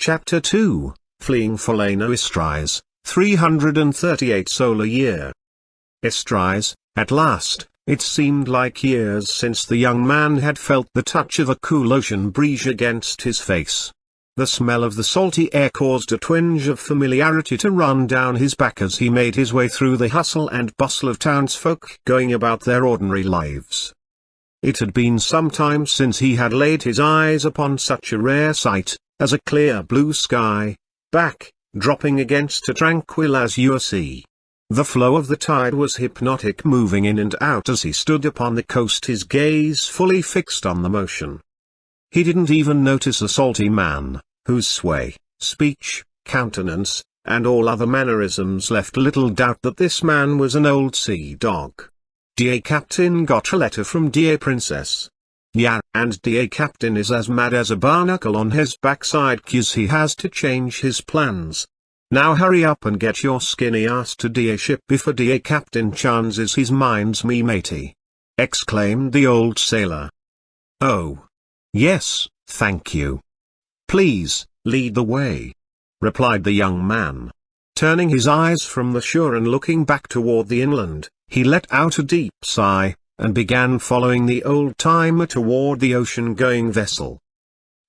Chapter 2, Fleeing Falena Istries, 338 solar year. Istries, at last, it seemed like years since the young man had felt the touch of a cool ocean breeze against his face. The smell of the salty air caused a twinge of familiarity to run down his back as he made his way through the hustle and bustle of townsfolk going about their ordinary lives. It had been some time since he had laid his eyes upon such a rare sight, as a clear blue sky, dropping against a tranquil azure sea. The flow of the tide was hypnotic, moving in and out as he stood upon the coast, his gaze fully fixed on the motion. He didn't even notice a salty man, whose sway, speech, countenance, and all other mannerisms left little doubt that this man was an old sea dog. "Dear Captain, got a letter from dear Princess." "Yeah, and dear Captain is as mad as a barnacle on his backside 'cause he has to change his plans. Now hurry up and get your skinny ass to dear ship before dear Captain chances his mind's me matey," exclaimed the old sailor. "Oh. Yes, thank you. Please, lead the way," replied the young man. Turning his eyes from the shore and looking back toward the inland, he let out a deep sigh, and began following the old-timer toward the ocean-going vessel.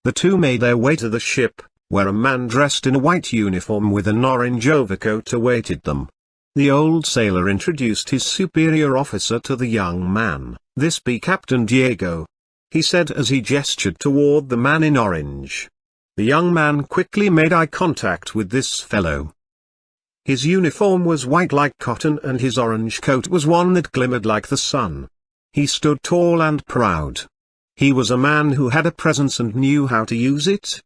The two made their way to the ship, where a man dressed in a white uniform with an orange overcoat awaited them. The old sailor introduced his superior officer to the young man. "This be Captain Diego," he said as he gestured toward the man in orange. The young man quickly made eye contact with this fellow. His uniform was white like cotton and his orange coat was one that glimmered like the sun. He stood tall and proud. He was a man who had a presence and knew how to use it.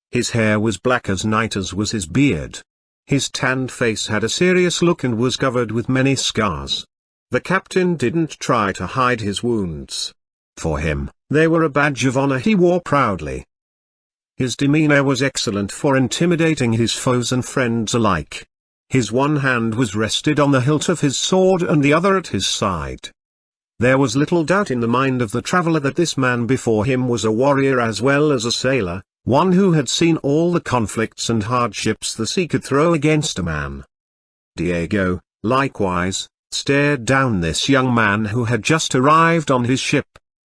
His hair was black as night, as was his beard. His tanned face had a serious look and was covered with many scars. The captain didn't try to hide his wounds. For him, they were a badge of honor he wore proudly. His demeanor was excellent for intimidating his foes and friends alike. His one hand was rested on the hilt of his sword and the other at his side. There was little doubt in the mind of the traveler that this man before him was a warrior as well as a sailor, one who had seen all the conflicts and hardships the sea could throw against a man. Diego, likewise, stared down this young man who had just arrived on his ship.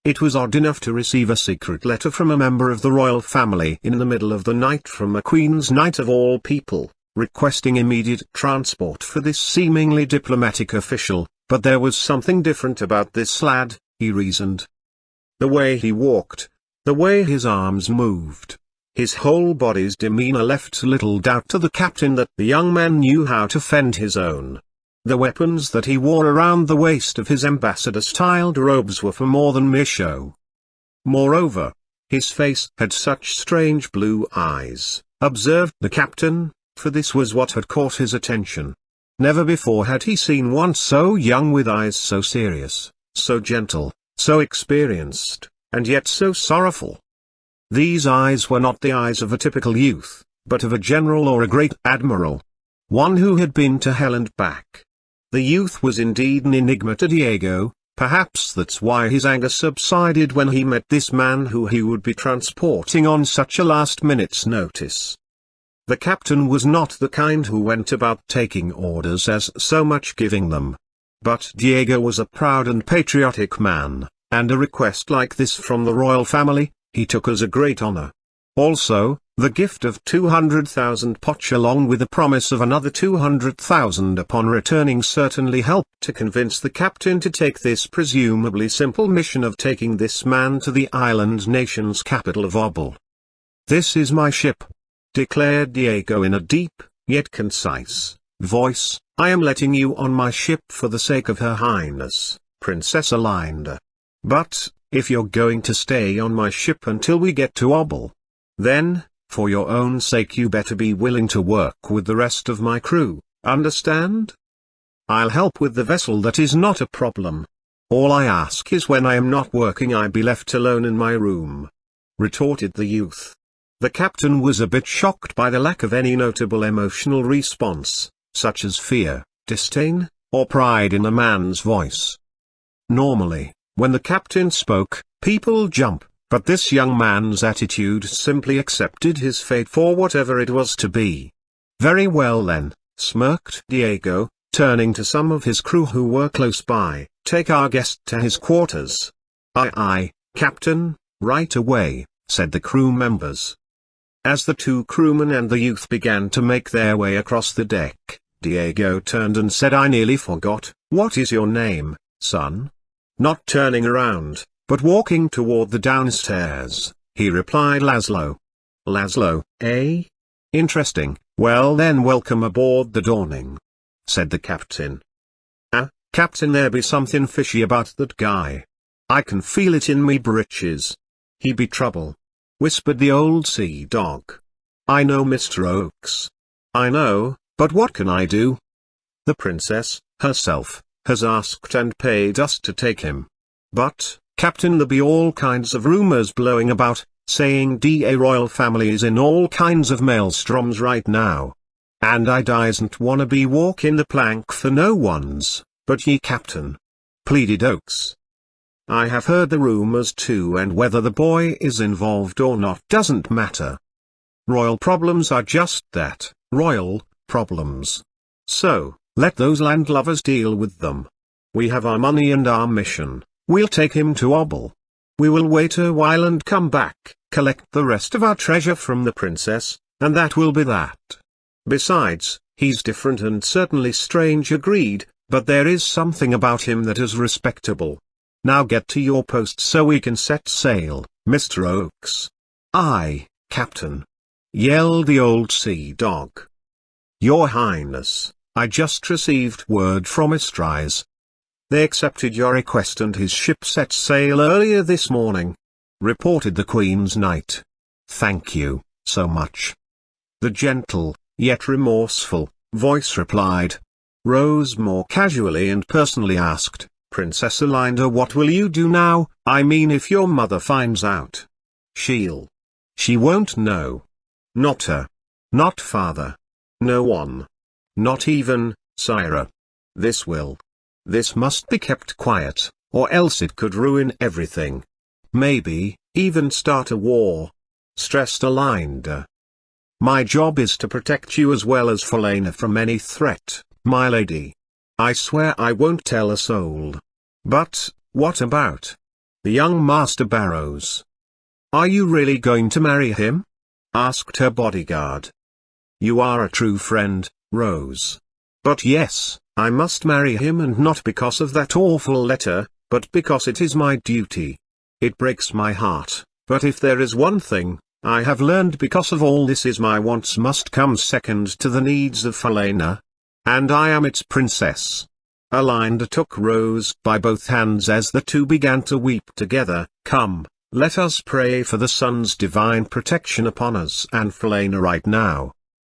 It was odd enough to receive a secret letter from a member of the royal family in the middle of the night from a Queen's Knight of all people, requesting immediate transport for this seemingly diplomatic official, but there was something different about this lad, he reasoned. The way he walked, the way his arms moved, his whole body's demeanor left little doubt to the captain that the young man knew how to fend his own. The weapons that he wore around the waist of his ambassador-styled robes were for more than mere show. Moreover, his face had such strange blue eyes, observed the captain, for this was what had caught his attention. Never before had he seen one so young with eyes so serious, so gentle, so experienced, and yet so sorrowful. These eyes were not the eyes of a typical youth, but of a general or a great admiral. One who had been to hell and back. The youth was indeed an enigma to Diego. Perhaps that's why his anger subsided when he met this man who he would be transporting on such a last-minute's notice. The captain was not the kind who went about taking orders as so much giving them. But Diego was a proud and patriotic man, and a request like this from the royal family, he took as a great honor. Also, the gift of 200,000 poch along with the promise of another 200,000 upon returning certainly helped to convince the captain to take this presumably simple mission of taking this man to the island nation's capital of Obel. "This is my ship," declared Diego in a deep, yet concise, voice. "I am letting you on my ship for the sake of Her Highness, Princess Alinda. But, if you're going to stay on my ship until we get to Obel, then, for your own sake you better be willing to work with the rest of my crew, understand? I'll help with the vessel, that is not a problem. All I ask is when I am not working I be left alone in my room," retorted the youth. The captain was a bit shocked by the lack of any notable emotional response, such as fear, disdain, or pride in the man's voice. Normally, when the captain spoke, people jump, But this young man's attitude simply accepted his fate for whatever it was to be. "Very well then," smirked Diego, turning to some of his crew who were close by, "take our guest to his quarters." "Aye aye, Captain, right away," said the crew members. As the two crewmen and the youth began to make their way across the deck, Diego turned and said, "I nearly forgot, what is your name, son?" Not turning around, but walking toward the downstairs, he replied, "Laszlo." "Laszlo, eh? Interesting. Well then, welcome aboard the Dawning," said the captain. "Ah, Captain, there be something fishy about that guy. I can feel it in me britches. He be trouble," whispered the old sea dog. "I know, Mr. Oakes. I know, but what can I do? The princess, herself, has asked and paid us to take him. But, Captain, there be all kinds of rumors blowing about, saying the royal family is in all kinds of maelstroms right now. And I dassn't wanna be walking the plank for no one's, but ye, Captain," pleaded Oakes. "I have heard the rumors too, and whether the boy is involved or not doesn't matter. Royal problems are just that, royal problems. So, let those landlubbers deal with them. We have our money and our mission. We'll take him to Obel. We will wait a while and come back, collect the rest of our treasure from the princess, and that will be that. Besides, he's different and certainly strange, agreed, but there is something about him that is respectable. Now get to your post so we can set sail, Mr. Oakes." "Aye, Captain," yelled the old sea dog. "Your Highness, I just received word from Istrais. They accepted your request and his ship set sail earlier this morning," reported the Queen's Knight. "Thank you, so much." The gentle, yet remorseful, voice replied. Rose more casually and personally asked, "Princess Alinda, what will you do now? I mean, if your mother finds out." She won't know. Not her. Not father. No one. Not even Syra. This must be kept quiet, or else it could ruin everything. Maybe, even start a war," stressed Alinda. "My job is to protect you as well as Falena from any threat, my lady. I swear I won't tell a soul. But, what about the young Master Barrows? Are you really going to marry him?" asked her bodyguard. "You are a true friend, Rose. But yes, I must marry him, and not because of that awful letter, but because it is my duty. It breaks my heart, but if there is one thing I have learned because of all this, is my wants must come second to the needs of Falena. And I am its princess." Alinda took Rose by both hands as the two began to weep together. "Come, let us pray for the sun's divine protection upon us and Falena right now."